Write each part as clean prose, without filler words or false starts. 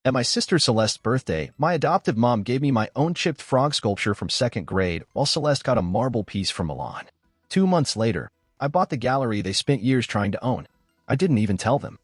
At my sister Celeste's birthday, my adoptive mom gave me my own chipped frog sculpture from second grade, while Celeste got a marble piece from Milan. 2 months later, I bought the gallery they spent years trying to own. I didn't even tell them.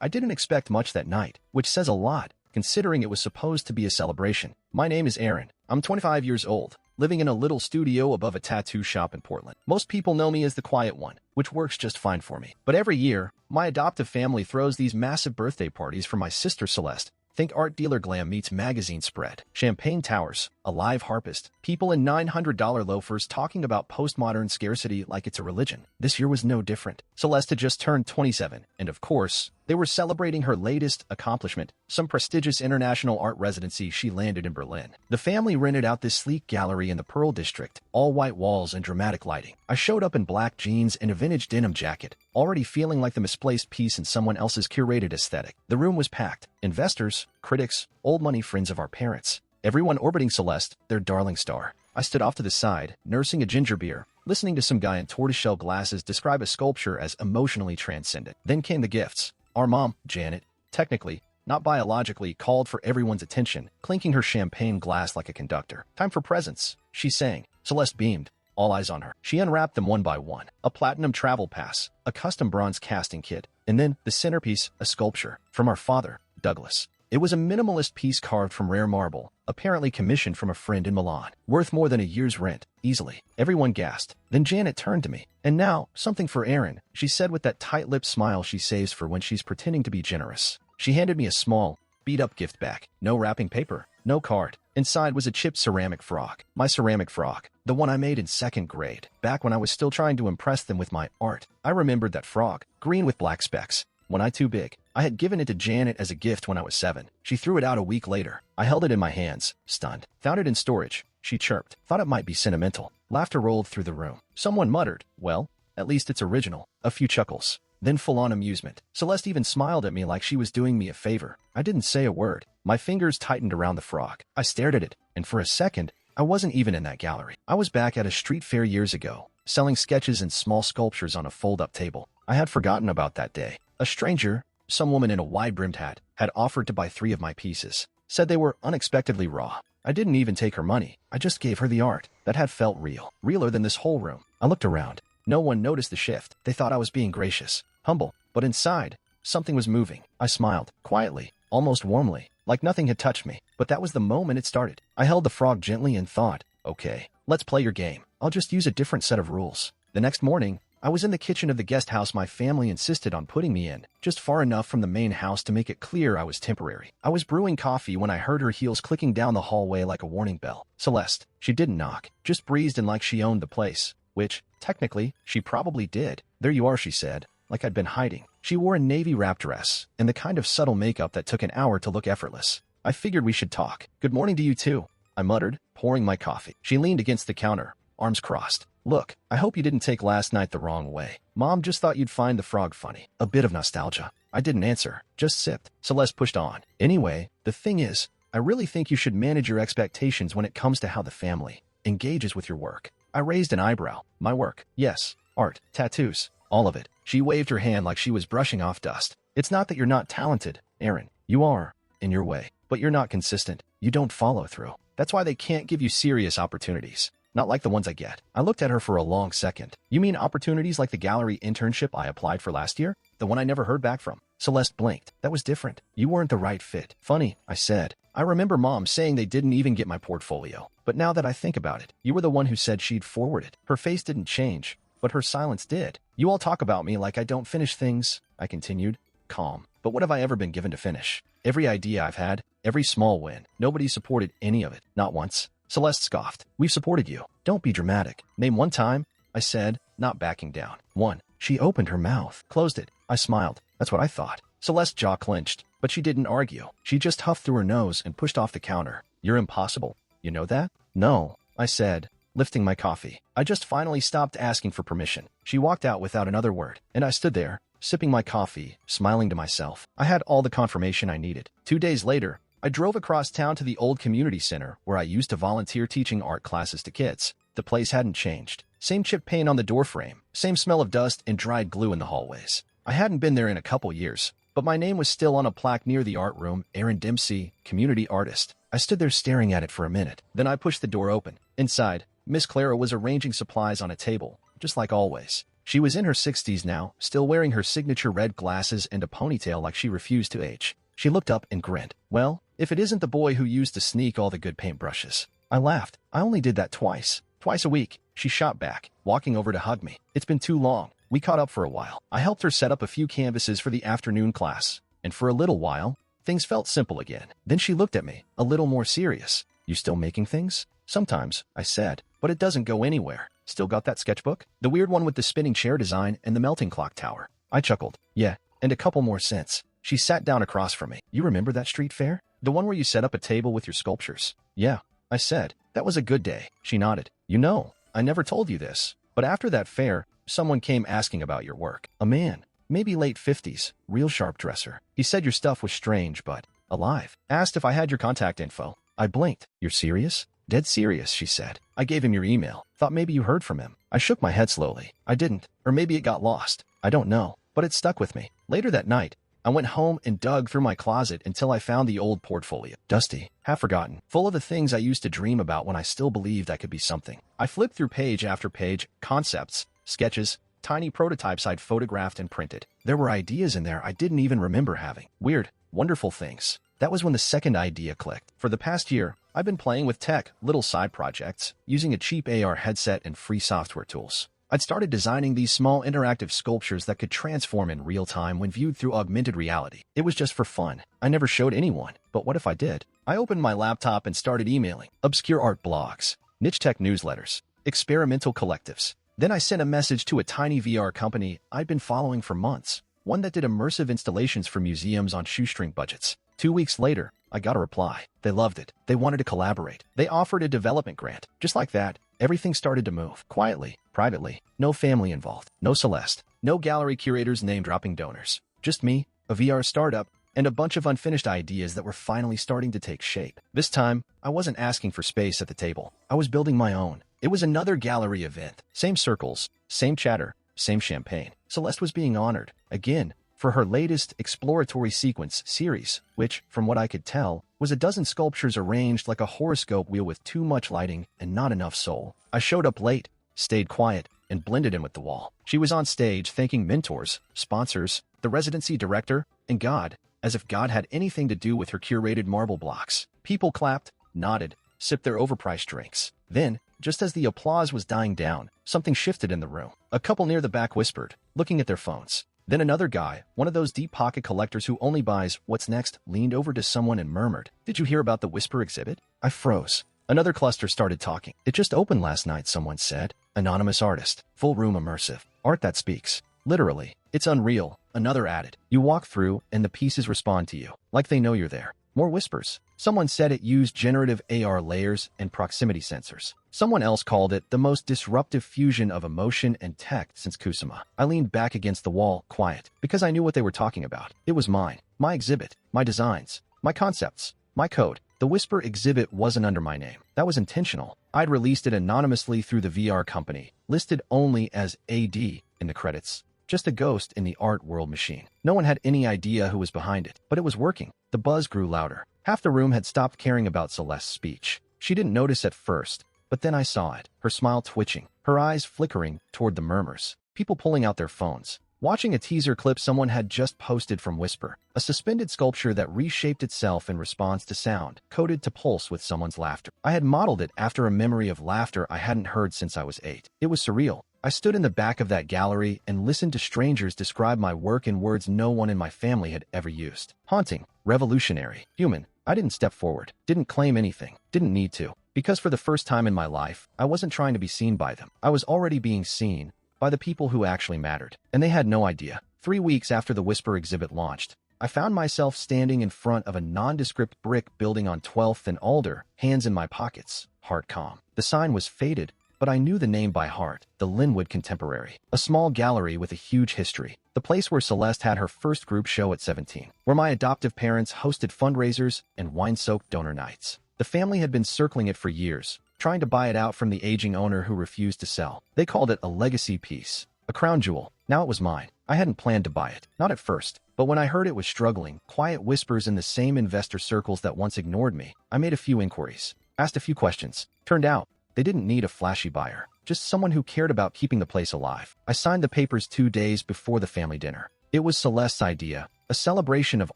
I didn't expect much that night, which says a lot, considering it was supposed to be a celebration. My name is Aaron. I'm 25 years old, living in a little studio above a tattoo shop in Portland. Most people know me as the quiet one, which works just fine for me. But every year, my adoptive family throws these massive birthday parties for my sister Celeste. Think art dealer glam meets magazine spread. Champagne towers, a live harpist, people in $900 loafers talking about postmodern scarcity like it's a religion. This year was no different. Celeste had just turned 27, and of course, they were celebrating her latest accomplishment, some prestigious international art residency she landed in Berlin. The family rented out this sleek gallery in the Pearl District, all white walls and dramatic lighting. I showed up in black jeans and a vintage denim jacket, already feeling like the misplaced piece in someone else's curated aesthetic. The room was packed. Investors, critics, old money friends of our parents. Everyone orbiting Celeste, their darling star. I stood off to the side, nursing a ginger beer, listening to some guy in tortoiseshell glasses describe a sculpture as emotionally transcendent. Then came the gifts. Our mom, Janet, technically, not biologically, called for everyone's attention, clinking her champagne glass like a conductor. Time for presents, she sang. Celeste beamed, all eyes on her. She unwrapped them one by one. A platinum travel pass, a custom bronze casting kit, and then the centerpiece, a sculpture from our father, Douglas. It was a minimalist piece carved from rare marble, apparently commissioned from a friend in Milan, worth more than a year's rent, easily. Everyone gasped. Then Janet turned to me. "And now, something for Aaron," she said with that tight-lipped smile she saves for when she's pretending to be generous. She handed me a small, beat-up gift bag. No wrapping paper, no card. Inside was a chipped ceramic frog. My ceramic frog, the one I made in second grade, back when I was still trying to impress them with my art. I remembered that frog, green with black specks. When I too big. I had given it to Janet as a gift when I was 7. She threw it out a week later. I held it in my hands, stunned. "Found it in storage," she chirped. Thought it might be sentimental. Laughter rolled through the room. Someone muttered, "Well, at least it's original." A few chuckles. Then full-on amusement. Celeste even smiled at me like she was doing me a favor. I didn't say a word. My fingers tightened around the frog. I stared at it, and for a second, I wasn't even in that gallery. I was back at a street fair years ago, selling sketches and small sculptures on a fold-up table. I had forgotten about that day. A stranger, some woman in a wide-brimmed hat, had offered to buy 3 of my pieces. Said they were unexpectedly raw. I didn't even take her money. I just gave her the art. That had felt real. Realer than this whole room. I looked around. No one noticed the shift. They thought I was being gracious, humble. But inside, something was moving. I smiled, quietly, almost warmly, like nothing had touched me. But that was the moment it started. I held the frog gently and thought, okay, let's play your game. I'll just use a different set of rules. The next morning, I was in the kitchen of the guest house my family insisted on putting me in, just far enough from the main house to make it clear I was temporary. I was brewing coffee when I heard her heels clicking down the hallway like a warning bell. Celeste. She didn't knock, just breezed in like she owned the place, which, technically, she probably did. "There you are," she said, like I'd been hiding. She wore a navy wrap dress, and the kind of subtle makeup that took an hour to look effortless. I figured we should talk. "Good morning to you too," I muttered, pouring my coffee. She leaned against the counter, arms crossed. "Look, I hope you didn't take last night the wrong way. Mom just thought you'd find the frog funny." A bit of nostalgia. I didn't answer, just sipped. Celeste pushed on. "Anyway, the thing is, I really think you should manage your expectations when it comes to how the family engages with your work." I raised an eyebrow. "My work?" "Yes. Art, tattoos, all of it." She waved her hand like she was brushing off dust. "It's not that you're not talented, Aaron. You are, in your way. But you're not consistent. You don't follow through. That's why they can't give you serious opportunities. Not like the ones I get." I looked at her for a long second. "You mean opportunities like the gallery internship I applied for last year? The one I never heard back from?" Celeste blinked. "That was different. You weren't the right fit." "Funny," I said. "I remember Mom saying they didn't even get my portfolio. But now that I think about it, you were the one who said she'd forward it." Her face didn't change, but her silence did. "You all talk about me like I don't finish things," I continued, calm. "But what have I ever been given to finish? Every idea I've had, every small win, nobody supported any of it. Not once." Celeste scoffed. "We've supported you. Don't be dramatic. Name one time," I said, not backing down. "One." She opened her mouth, closed it. I smiled. That's what I thought. Celeste's jaw clenched, but she didn't argue. She just huffed through her nose and pushed off the counter. "You're impossible. You know that?" "No," I said, lifting my coffee. I just finally stopped asking for permission. She walked out without another word, and I stood there, sipping my coffee, smiling to myself. I had all the confirmation I needed. 2 days later, I drove across town to the old community center where I used to volunteer teaching art classes to kids. The place hadn't changed. Same chip paint on the doorframe, same smell of dust and dried glue in the hallways. I hadn't been there in a couple years, but my name was still on a plaque near the art room, Aaron Dempsey, community artist. I stood there staring at it for a minute. Then I pushed the door open. Inside, Miss Clara was arranging supplies on a table, just like always. She was in her 60s now, still wearing her signature red glasses and a ponytail like she refused to age. She looked up and grinned. Well, if it isn't the boy who used to sneak all the good paintbrushes. I laughed. I only did that twice. Twice a week. She shot back, walking over to hug me. It's been too long. We caught up for a while. I helped her set up a few canvases for the afternoon class. And for a little while, things felt simple again. Then she looked at me, a little more serious. You still making things? Sometimes, I said, but it doesn't go anywhere. Still got that sketchbook? The weird one with the spinning chair design and the melting clock tower. I chuckled. Yeah, and a couple more since. She sat down across from me. You remember that street fair? The one where you set up a table with your sculptures? Yeah, I said. That was a good day. She nodded. You know, I never told you this, but after that fair, someone came asking about your work. A man, maybe late 50s, real sharp dresser. He said your stuff was strange, but alive. Asked if I had your contact info. I blinked. You're serious? Dead serious, she said. I gave him your email. Thought maybe you heard from him. I shook my head slowly. I didn't. Or maybe it got lost. I don't know. But it stuck with me. Later that night, I went home and dug through my closet until I found the old portfolio. Dusty, half forgotten, full of the things I used to dream about when I still believed I could be something. I flipped through page after page, concepts, sketches, tiny prototypes I'd photographed and printed. There were ideas in there I didn't even remember having. Weird, wonderful things. That was when the second idea clicked. For the past year, I've been playing with tech, little side projects, using a cheap AR headset and free software tools. I'd started designing these small interactive sculptures that could transform in real time when viewed through augmented reality. It was just for fun. I never showed anyone, but what if I did? I opened my laptop and started emailing obscure art blogs, niche tech newsletters, experimental collectives. Then I sent a message to a tiny VR company I'd been following for months, one that did immersive installations for museums on shoestring budgets. 2 weeks later, I got a reply. They loved it. They wanted to collaborate. They offered a development grant. Just like that, everything started to move. Quietly, privately. No family involved. No Celeste. No gallery curators name-dropping donors. Just me, a VR startup, and a bunch of unfinished ideas that were finally starting to take shape. This time, I wasn't asking for space at the table. I was building my own. It was another gallery event. Same circles, same chatter, same champagne. Celeste was being honored, again, for her latest exploratory sequence series, which, from what I could tell, was a dozen sculptures arranged like a horoscope wheel with too much lighting and not enough soul. I showed up late, stayed quiet, and blended in with the wall. She was on stage thanking mentors, sponsors, the residency director, and God, as if God had anything to do with her curated marble blocks. People clapped, nodded, sipped their overpriced drinks. Then, just as the applause was dying down, something shifted in the room. A couple near the back whispered, looking at their phones. Then another guy, one of those deep-pocket collectors who only buys what's next, leaned over to someone and murmured, "Did you hear about the Whisper exhibit?" I froze. Another cluster started talking. "It just opened last night," someone said. "Anonymous artist. Full room immersive. Art that speaks. Literally. It's unreal." Another added. "You walk through, and the pieces respond to you, like they know you're there." More whispers. Someone said it used generative AR layers and proximity sensors. Someone else called it the most disruptive fusion of emotion and tech since Kusama. I leaned back against the wall, quiet, because I knew what they were talking about. It was mine. My exhibit. My designs. My concepts. My code. The Whisper exhibit wasn't under my name. That was intentional. I'd released it anonymously through the VR company, listed only as AD in the credits. Just a ghost in the art world machine. No one had any idea who was behind it, but it was working. The buzz grew louder. Half the room had stopped caring about Celeste's speech. She didn't notice at first, but then I saw it, her smile twitching, her eyes flickering toward the murmurs. People pulling out their phones, watching a teaser clip someone had just posted from Whisper, a suspended sculpture that reshaped itself in response to sound, coded to pulse with someone's laughter. I had modeled it after a memory of laughter I hadn't heard since I was 8. It was surreal. I stood in the back of that gallery and listened to strangers describe my work in words no one in my family had ever used. Haunting, revolutionary, human. I didn't step forward, didn't claim anything, didn't need to. Because for the first time in my life, I wasn't trying to be seen by them. I was already being seen by the people who actually mattered. And they had no idea. 3 weeks after the Whisper exhibit launched, I found myself standing in front of a nondescript brick building on 12th and Alder, hands in my pockets, heart calm. The sign was faded, but I knew the name by heart, the Linwood Contemporary, a small gallery with a huge history, the place where Celeste had her first group show at 17, where my adoptive parents hosted fundraisers and wine-soaked donor nights. The family had been circling it for years, trying to buy it out from the aging owner who refused to sell. They called it a legacy piece, a crown jewel. Now it was mine. I hadn't planned to buy it, not at first. But when I heard it was struggling, quiet whispers in the same investor circles that once ignored me, I made a few inquiries, asked a few questions. Turned out, they didn't need a flashy buyer, just someone who cared about keeping the place alive. I signed the papers 2 days before the family dinner. It was Celeste's idea, a celebration of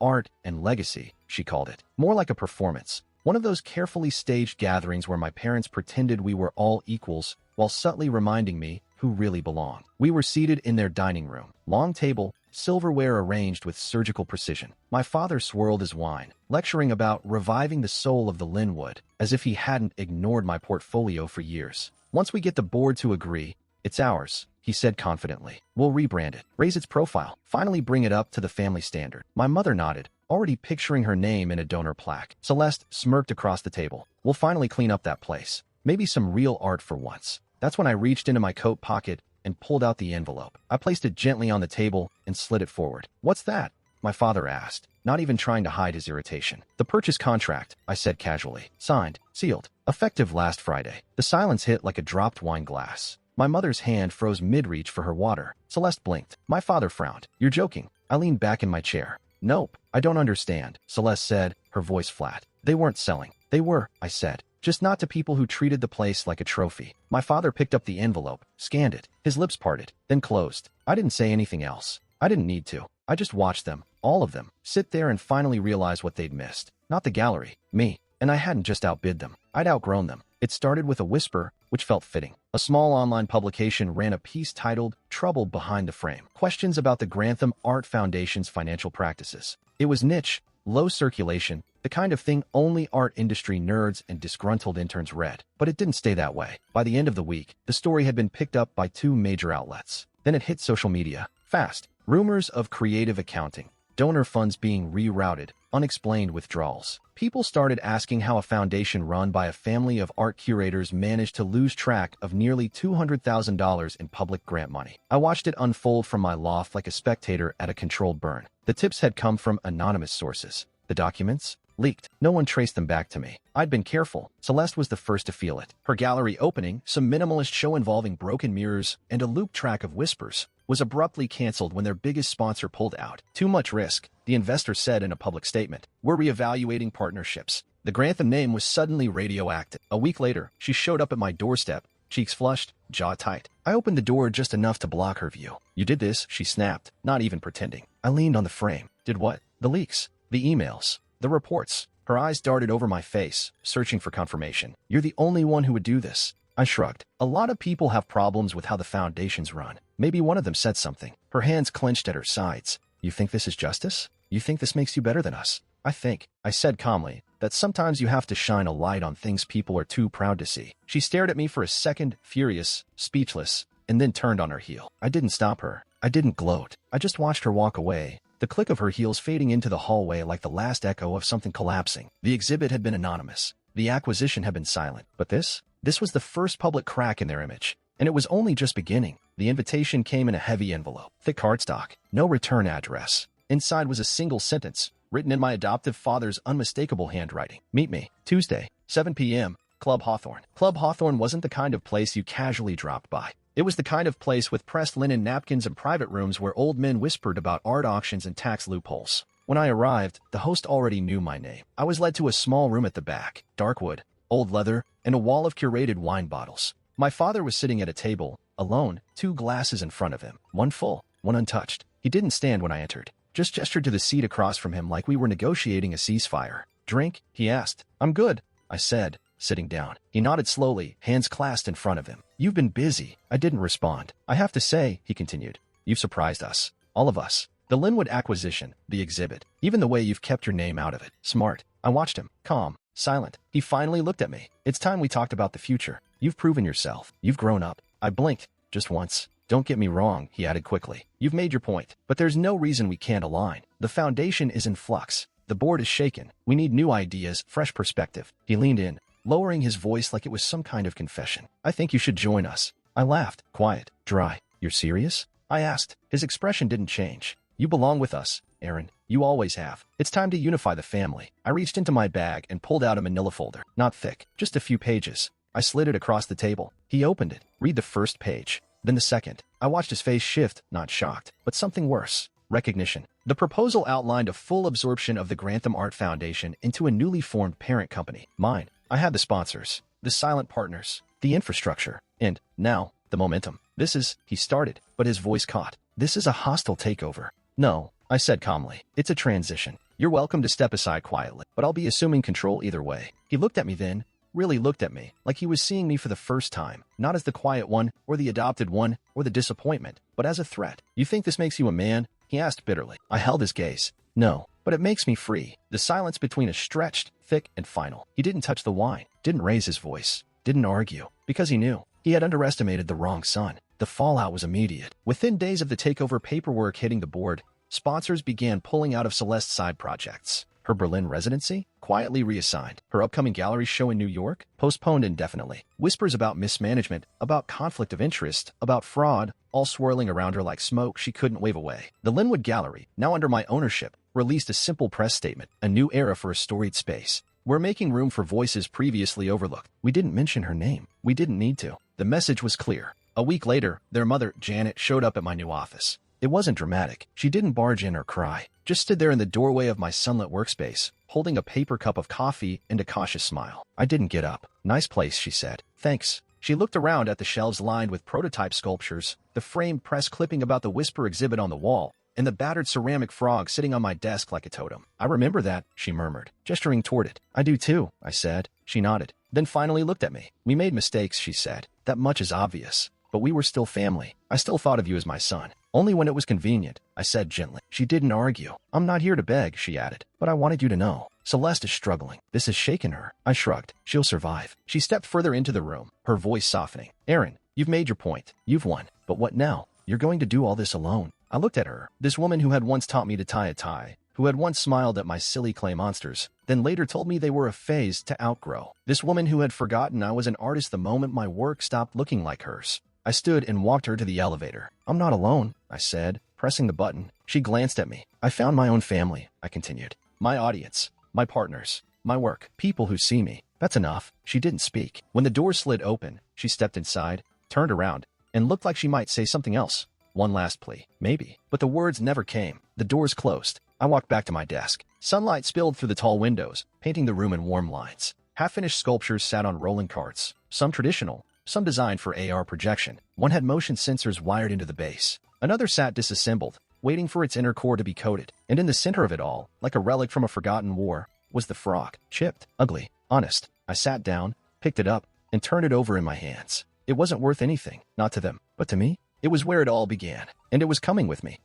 art and legacy, she called it. More like a performance. One of those carefully staged gatherings where my parents pretended we were all equals while subtly reminding me who really belonged. We were seated in their dining room. Long table, silverware arranged with surgical precision. My father swirled his wine, lecturing about reviving the soul of the Linwood, as if he hadn't ignored my portfolio for years. Once we get the board to agree, it's ours, he said confidently. We'll rebrand it, raise its profile, finally bring it up to the family standard. My mother nodded, already picturing her name in a donor plaque. Celeste smirked across the table. We'll finally clean up that place. Maybe some real art for once. That's when I reached into my coat pocket and pulled out the envelope. I placed it gently on the table and slid it forward. What's that? My father asked, not even trying to hide his irritation. The purchase contract, I said casually. Signed, sealed, effective last Friday. The silence hit like a dropped wine glass. My mother's hand froze mid-reach for her water. Celeste blinked. My father frowned. You're joking. I leaned back in my chair. Nope, I don't understand, Celeste said, her voice flat. They weren't selling. They were, I said. Just not to people who treated the place like a trophy. My father picked up the envelope, scanned it. His lips parted, then closed. I didn't say anything else. I didn't need to. I just watched them, all of them, sit there and finally realize what they'd missed. Not the gallery, me. And I hadn't just outbid them. I'd outgrown them. It started with a whisper, which felt fitting. A small online publication ran a piece titled Trouble Behind the Frame. Questions about the Grantham Art Foundation's financial practices. It was niche, low circulation, the kind of thing only art industry nerds and disgruntled interns read. But it didn't stay that way. By the end of the week, the story had been picked up by 2 major outlets. Then it hit social media. Fast. Rumors of creative accounting, donor funds being rerouted, unexplained withdrawals. People started asking how a foundation run by a family of art curators managed to lose track of nearly $200,000 in public grant money. I watched it unfold from my loft like a spectator at a controlled burn. The tips had come from anonymous sources. The documents? Leaked. No one traced them back to me. I'd been careful. Celeste was the first to feel it. Her gallery opening, some minimalist show involving broken mirrors and a loop track of whispers, was abruptly canceled when their biggest sponsor pulled out. Too much risk, the investor said in a public statement. We're reevaluating partnerships. The Grantham name was suddenly radioactive. A week later, she showed up at my doorstep, cheeks flushed, jaw tight. I opened the door just enough to block her view. You did this, she snapped, not even pretending. I leaned on the frame. Did what? The leaks, the emails, the reports. Her eyes darted over my face, searching for confirmation. You're the only one who would do this. I shrugged. A lot of people have problems with how the foundations run. Maybe one of them said something. Her hands clenched at her sides. You think this is justice? You think this makes you better than us? I think, I said calmly, that sometimes you have to shine a light on things people are too proud to see. She stared at me for a second, furious, speechless, and then turned on her heel. I didn't stop her. I didn't gloat. I just watched her walk away, the click of her heels fading into the hallway like the last echo of something collapsing. The exhibit had been anonymous. The acquisition had been silent. But this was the first public crack in their image. And it was only just beginning. The invitation came in a heavy envelope, thick cardstock, no return address. Inside was a single sentence, written in my adoptive father's unmistakable handwriting. Meet me, Tuesday, 7 p.m., Club Hawthorne. Club Hawthorne wasn't the kind of place you casually dropped by. It was the kind of place with pressed linen napkins and private rooms where old men whispered about art auctions and tax loopholes. When I arrived, the host already knew my name. I was led to a small room at the back, dark wood, old leather, and a wall of curated wine bottles. My father was sitting at a table, alone, 2 glasses in front of him, one full, one untouched. He didn't stand when I entered, just gestured to the seat across from him like we were negotiating a ceasefire. Drink? He asked. I'm good, I said, sitting down. He nodded slowly, hands clasped in front of him. You've been busy. I didn't respond. I have to say, he continued, you've surprised us. All of us. The Linwood acquisition, the exhibit, even the way you've kept your name out of it. Smart. I watched him, calm, silent. He finally looked at me. It's time we talked about the future. You've proven yourself. You've grown up. I blinked, just once. Don't get me wrong, he added quickly. You've made your point, but there's no reason we can't align. The foundation is in flux. The board is shaken. We need new ideas, fresh perspective. He leaned in, lowering his voice like it was some kind of confession. I think you should join us. I laughed, quiet, dry. You're serious? I asked. His expression didn't change. You belong with us, Aaron. You always have. It's time to unify the family. I reached into my bag and pulled out a manila folder. Not thick, just a few pages. I slid it across the table. He opened it. Read the first page. Then the second. I watched his face shift, not shocked, but something worse. Recognition. The proposal outlined a full absorption of the Grantham Art Foundation into a newly formed parent company. Mine. I had the sponsors, the silent partners, the infrastructure, and, now, the momentum. This is, he started, but his voice caught. This is a hostile takeover. No, I said calmly. It's a transition. You're welcome to step aside quietly, but I'll be assuming control either way. He looked at me then, really looked at me, like he was seeing me for the first time, not as the quiet one, or the adopted one, or the disappointment, but as a threat. You think this makes you a man? He asked bitterly. I held his gaze. No, but it makes me free. The silence between us stretched, thick and final. He didn't touch the wine, didn't raise his voice, didn't argue, because he knew. He had underestimated the wrong son. The fallout was immediate. Within days of the takeover paperwork hitting the board, sponsors began pulling out of Celeste's side projects. Her Berlin residency, quietly reassigned. Her upcoming gallery show in New York, postponed indefinitely. Whispers about mismanagement, about conflict of interest, about fraud, all swirling around her like smoke she couldn't wave away. The Linwood Gallery, now under my ownership, released a simple press statement, a new era for a storied space. We're making room for voices previously overlooked. We didn't mention her name. We didn't need to. The message was clear. A week later, their mother, Janet, showed up at my new office. It wasn't dramatic. She didn't barge in or cry. Just stood there in the doorway of my sunlit workspace, holding a paper cup of coffee and a cautious smile. I didn't get up. Nice place, she said. Thanks. She looked around at the shelves lined with prototype sculptures, the framed press clipping about the Whisper exhibit on the wall, and the battered ceramic frog sitting on my desk like a totem. I remember that, she murmured, gesturing toward it. I do too, I said. She nodded, then finally looked at me. We made mistakes, she said. That much is obvious. But we were still family. I still thought of you as my son. Only when it was convenient, I said gently. She didn't argue. I'm not here to beg, she added. But I wanted you to know. Celeste is struggling. This has shaken her. I shrugged. She'll survive. She stepped further into the room, her voice softening. Aaron, you've made your point. You've won. But what now? You're going to do all this alone. I looked at her, this woman who had once taught me to tie a tie, who had once smiled at my silly clay monsters, then later told me they were a phase to outgrow. This woman who had forgotten I was an artist the moment my work stopped looking like hers. I stood and walked her to the elevator. I'm not alone, I said, pressing the button. She glanced at me. I found my own family, I continued. My audience, my partners, my work, people who see me. That's enough. She didn't speak. When the door slid open, she stepped inside, turned around, and looked like she might say something else. One last plea, maybe. But the words never came. The doors closed. I walked back to my desk. Sunlight spilled through the tall windows, painting the room in warm lines. Half-finished sculptures sat on rolling carts, some traditional, some designed for AR projection. One had motion sensors wired into the base. Another sat disassembled, waiting for its inner core to be coated. And in the center of it all, like a relic from a forgotten war, was the frog. Chipped, ugly, honest. I sat down, picked it up, and turned it over in my hands. It wasn't worth anything, not to them, but to me. It was where it all began, and it was coming with me.